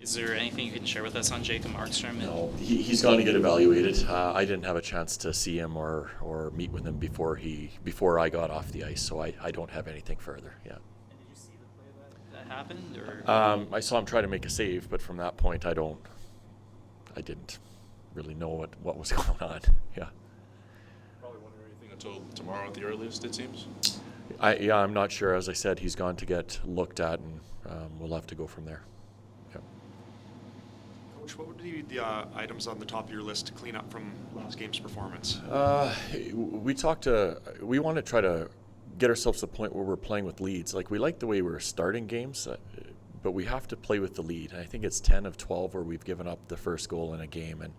Is there anything you can share with us on Jacob Markstrom? No, he's going to get evaluated. I didn't have a chance to see him or meet with him before I got off the ice, so I don't have anything further. Yeah. And did you see the play that happened, or? I saw him try to make a save, but from that point, I didn't really know what was going on. Yeah. Probably won't hear anything until tomorrow at the earliest, it seems. I'm not sure. As I said, he's gone to get looked at, and we'll have to go from there. Yeah. Coach, what would be the items on the top of your list to clean up from last game's performance? We want to try to get ourselves to the point where we're playing with leads. Like, we like the way we're starting games, but we have to play with the lead. And I think it's 10 of 12 where we've given up the first goal in a game, and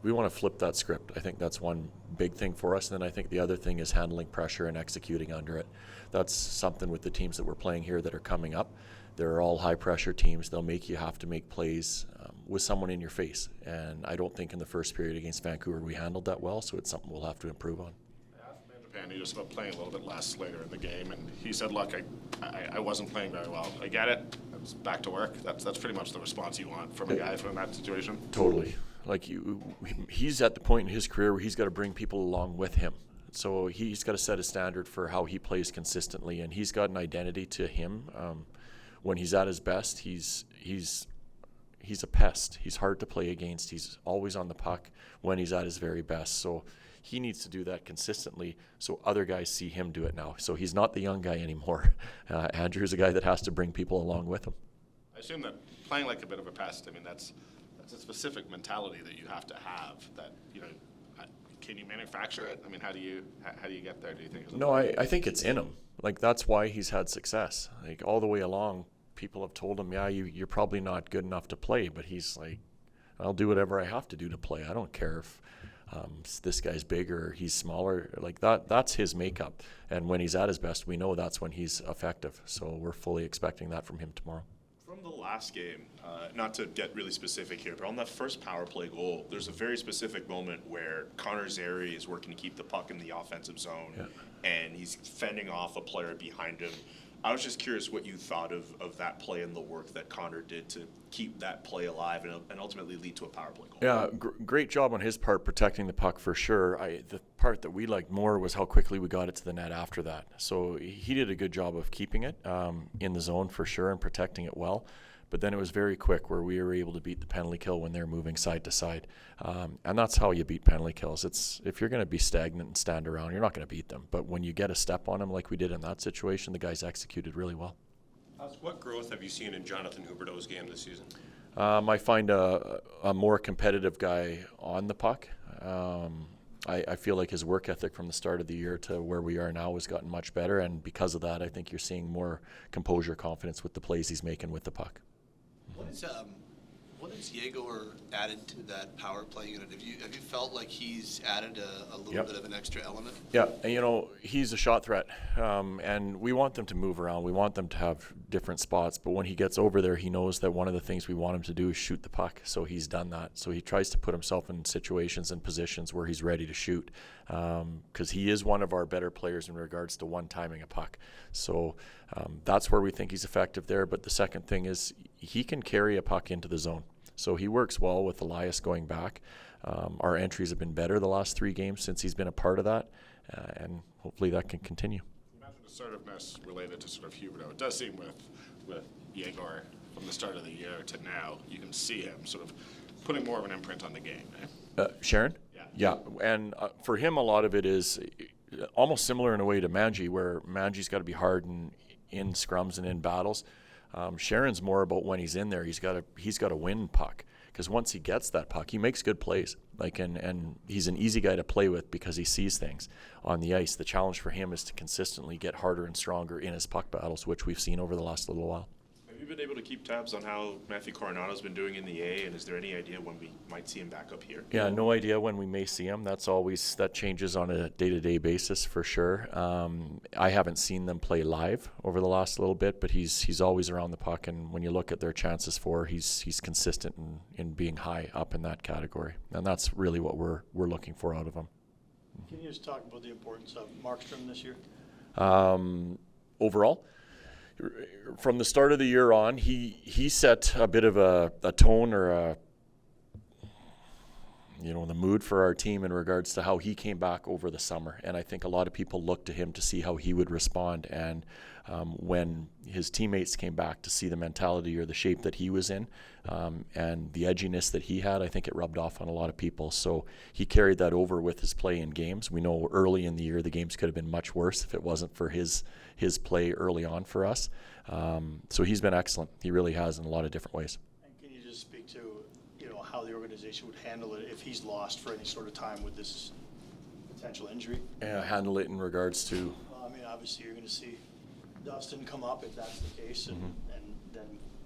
we want to flip that script. I think that's one big thing for us. And then I think the other thing is handling pressure and executing under it. That's something with the teams that we're playing here that are coming up. They're all high-pressure teams. They'll make you have to make plays with someone in your face. And I don't think in the first period against Vancouver we handled that well, so it's something we'll have to improve on. I asked Manjapani just about playing a little bit less later in the game, and he said, look, I wasn't playing very well. I get it. I was back to work. That's pretty much the response you want from a guy from that situation. Totally. Like, he's at the point in his career where he's got to bring people along with him. So he's got to set a standard for how he plays consistently, and he's got an identity to him. When he's at his best, he's a pest. He's hard to play against. He's always on the puck when he's at his very best. So he needs to do that consistently so other guys see him do it now. So he's not the young guy anymore. Andrew's a guy that has to bring people along with him. I assume that playing like a bit of a pest, I mean, that's a specific mentality that you have to have. That, can you manufacture it? I mean, how do you get there, do you think? No, I think it's in him. Like, that's why he's had success. Like, all the way along, people have told him, yeah, you're probably not good enough to play, but he's like, I'll do whatever I have to do to play. I don't care if this guy's bigger or he's smaller. Like, that's his makeup. And when he's at his best, we know that's when he's effective. So we're fully expecting that from him tomorrow. From the last game, not to get really specific here, but on that first power play goal, there's a very specific moment where Connor Zary is working to keep the puck in the offensive zone, and he's fending off a player behind him. I was just curious what you thought of that play and the work that Connor did to keep that play alive and ultimately lead to a power play goal. Yeah, great job on his part protecting the puck for sure. The part that we liked more was how quickly we got it to the net after that. So he did a good job of keeping it in the zone for sure and protecting it well. But then it was very quick where we were able to beat the penalty kill when they're moving side to side. And that's how you beat penalty kills. If you're going to be stagnant and stand around, you're not going to beat them. But when you get a step on them like we did in that situation, the guys executed really well. What growth have you seen in Jonathan Huberdeau's game this season? I find a more competitive guy on the puck. I feel like his work ethic from the start of the year to where we are now has gotten much better. And because of that, I think you're seeing more composure, confidence with the plays he's making with the puck. What has Yegor added to that power play unit? Have you felt like he's added a little bit of an extra element? Yeah, and he's a shot threat, and we want them to move around. We want them to have different spots, but when he gets over there, he knows that one of the things we want him to do is shoot the puck, so he's done that. So he tries to put himself in situations and positions where he's ready to shoot, because he is one of our better players in regards to one-timing a puck. So that's where we think he's effective there, but the second thing is he can carry a puck into the zone. So he works well with Elias going back. Our entries have been better the last 3 games since he's been a part of that, and hopefully that can continue. You mentioned assertiveness related to sort of Huberdeau. It does seem with Yegor from the start of the year to now, you can see him sort of putting more of an imprint on the game. Sharon? Yeah. And for him, a lot of it is almost similar in a way to Manji, where Manji's got to be hard in scrums and in battles. Sharon's more about when he's in there, he's got to win puck, because once he gets that puck, he makes good plays. And he's an easy guy to play with because he sees things on the ice. The challenge for him is to consistently get harder and stronger in his puck battles, which we've seen over the last little while. Have you been able to keep tabs on how Matthew Coronado's been doing in the A, and is there any idea when we might see him back up here? Yeah, no idea when we may see him. That changes on a day-to-day basis for sure. I haven't seen them play live over the last little bit, but he's always around the puck, and when you look at their chances for, he's consistent in being high up in that category, and that's really what we're looking for out of him. Can you just talk about the importance of Markstrom this year? Overall, from the start of the year on, he set a bit of a tone or the mood for our team in regards to how he came back over the summer. And I think a lot of people looked to him to see how he would respond. And when his teammates came back to see the mentality or the shape that he was in and the edginess that he had, I think it rubbed off on a lot of people. So he carried that over with his play in games. We know early in the year the games could have been much worse if it wasn't for his play early on for us. So he's been excellent. He really has in a lot of different ways. And can you just speak to how the organization would handle it if he's lost for any sort of time with this potential injury? Handle it in regards to? Well, I mean, obviously you're going to see Dustin come up if that's the case, and then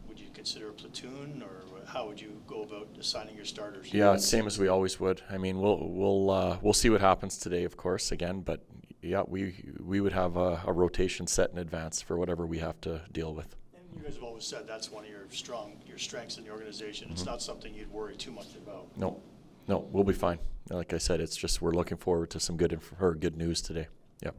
would you consider a platoon, or how would you go about assigning your starters? Yeah, it's same as we always would. I mean, we'll see what happens today, of course, again, but yeah, we would have a rotation set in advance for whatever we have to deal with. And you guys have always said that's one of your strengths in the organization. It's not something you'd worry too much about. No, we'll be fine. Like I said, it's just we're looking forward to some good news today. Yep.